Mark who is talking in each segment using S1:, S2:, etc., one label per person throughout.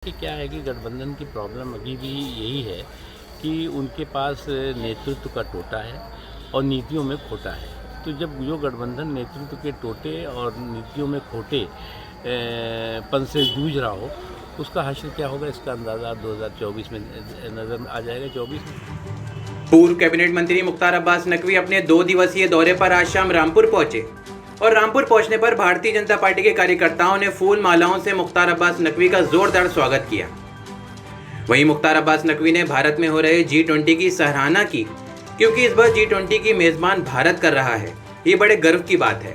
S1: कि क्या है कि गठबंधन की प्रॉब्लम अभी भी यही है कि उनके पास नेतृत्व का टोटा है और नीतियों में खोटा है। तो जब जो गठबंधन नेतृत्व के टोटे और नीतियों में खोटे पन से जूझ रहा हो, उसका हश्र क्या होगा, इसका अंदाज़ा 2024 में नज़र आ जाएगा। 24 में
S2: पूर्व कैबिनेट मंत्री मुख्तार अब्बास नकवी अपने 2 दिवसीय दौरे पर आज शाम रामपुर पहुंचे और रामपुर पहुंचने पर भारतीय जनता पार्टी के कार्यकर्ताओं ने फूल मालाओं से मुख्तार अब्बास नकवी का जोरदार स्वागत किया। वहीं मुख्तार अब्बास नकवी ने भारत में हो रहे G20 की सराहना की, क्योंकि इस बार G20 की मेजबान भारत कर रहा है। ये बड़े गर्व की बात है।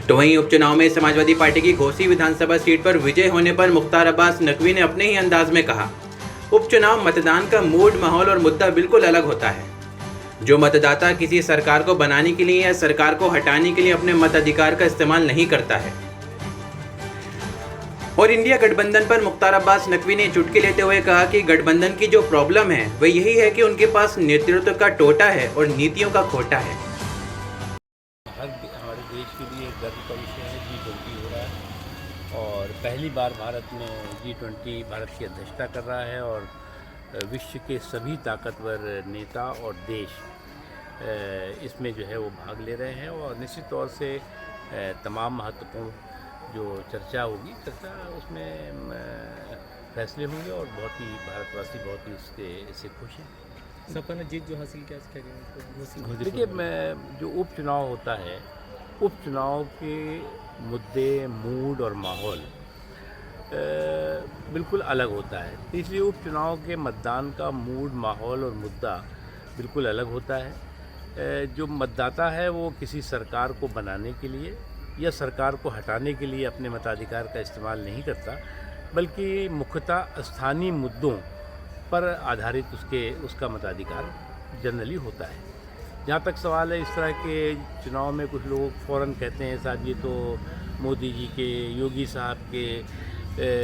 S2: तो वहीं उपचुनाव में समाजवादी पार्टी की घोसी विधानसभा सीट पर विजय होने पर मुख्तार अब्बास नकवी ने अपने ही अंदाज में कहा, उपचुनाव मतदान का मूड, माहौल और मुद्दा बिल्कुल अलग होता है। जो मतदाता किसी सरकार को बनाने के लिए या सरकार को हटाने के लिए अपने मताधिकार का इस्तेमाल नहीं करता है। और इंडिया गठबंधन पर मुख्तार अब्बास नकवी ने चुटकी लेते हुए कहा कि गठबंधन की जो प्रॉब्लम है वह यही है कि उनके पास नेतृत्व का टोटा है और नीतियों का खोटा है।
S1: हमारे देश के लिए गर्व का विषय है। G20 हो रहा है और पहली बार भारत में G20 भारत की अध्यक्षता कर रहा है और विश्व के सभी ताकतवर नेता और देश इसमें जो है वो भाग ले रहे हैं और निश्चित तौर से तमाम महत्वपूर्ण जो चर्चा होगी, उसमें फैसले होंगे और बहुत ही भारतवासी बहुत ही इससे खुश हैं।
S3: सपा ने जीत जो हासिल किया, क्या
S1: देखिए, जो उपचुनाव होता है, उपचुनाव के मुद्दे, मूड और माहौल बिल्कुल अलग होता है। तो इसलिए उपचुनाव के मतदान का मूड, माहौल और मुद्दा बिल्कुल अलग होता है। जो मतदाता है वो किसी सरकार को बनाने के लिए या सरकार को हटाने के लिए अपने मताधिकार का इस्तेमाल नहीं करता, बल्कि मुख्यतः स्थानीय मुद्दों पर आधारित उसका मताधिकार जनरली होता है। जहाँ तक सवाल है इस तरह के चुनाव में, कुछ लोग फ़ौरन कहते हैं साहब ये तो मोदी जी के, योगी साहब के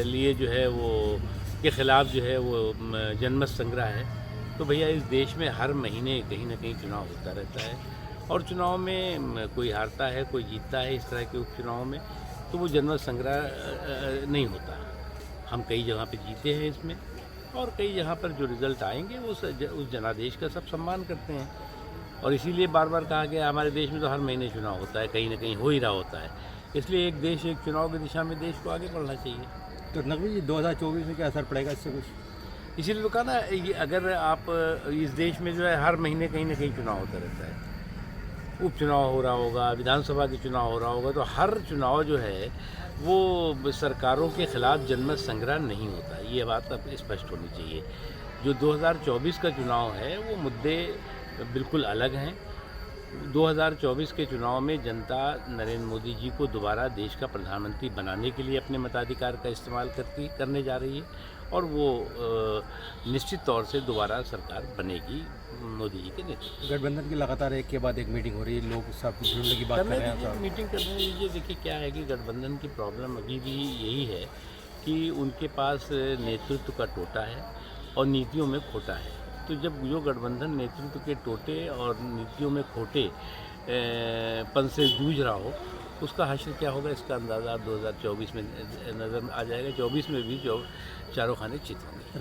S1: लिए जो है वो के ख़िलाफ़ जो है वो जनमत संग्रह है। तो भैया, इस देश में हर महीने कहीं ना कहीं चुनाव होता रहता है और चुनाव में कोई हारता है, कोई जीतता है। इस तरह के उपचुनाव में तो वो जनमत संग्रह नहीं होता। हम कई जगह पे जीते हैं इसमें और कई जगह पर जो रिज़ल्ट आएंगे उस जनादेश का सब सम्मान करते हैं। और इसीलिए बार बार कहा गया, हमारे देश में तो हर महीने चुनाव होता है, कहीं ना कहीं हो ही रहा होता है। इसलिए एक देश एक चुनाव की दिशा में देश को आगे बढ़ना चाहिए।
S3: तो नकवी जी 2024 में क्या असर पड़ेगा इससे कुछ?
S1: इसीलिए तो कहा ना, ये अगर आप इस देश में जो है हर महीने कहीं ना कहीं चुनाव होता रहता है, उपचुनाव हो रहा होगा, विधानसभा के चुनाव हो रहा होगा, तो हर चुनाव जो है वो सरकारों के ख़िलाफ़ जनमत संग्रह नहीं होता। ये बात अब स्पष्ट होनी चाहिए। जो 2024 का चुनाव है वो मुद्दे बिल्कुल अलग हैं। 2024 के चुनाव में जनता नरेंद्र मोदी जी को दोबारा देश का प्रधानमंत्री बनाने के लिए अपने मताधिकार का इस्तेमाल करने जा रही है और वो निश्चित तौर से दोबारा सरकार बनेगी मोदी जी के नेतृत्व।
S3: गठबंधन की लगातार एक के बाद एक मीटिंग हो रही है, लोग सब जुड़ने की बात कर रहे हैं।
S1: मीटिंग करने दीजिए। देखिए, क्या है कि गठबंधन की प्रॉब्लम अभी भी यही है कि उनके पास नेतृत्व का टोटा है और नीतियों में खोटा है। तो जब जो गठबंधन नेतृत्व के टोटे और नीतियों में खोटे पन से जूझ रहा हो, उसका हश्र क्या होगा, इसका अंदाज़ा 2024 में नज़र आ जाएगा। 24 में भी जो चारों खाने चित होंगे।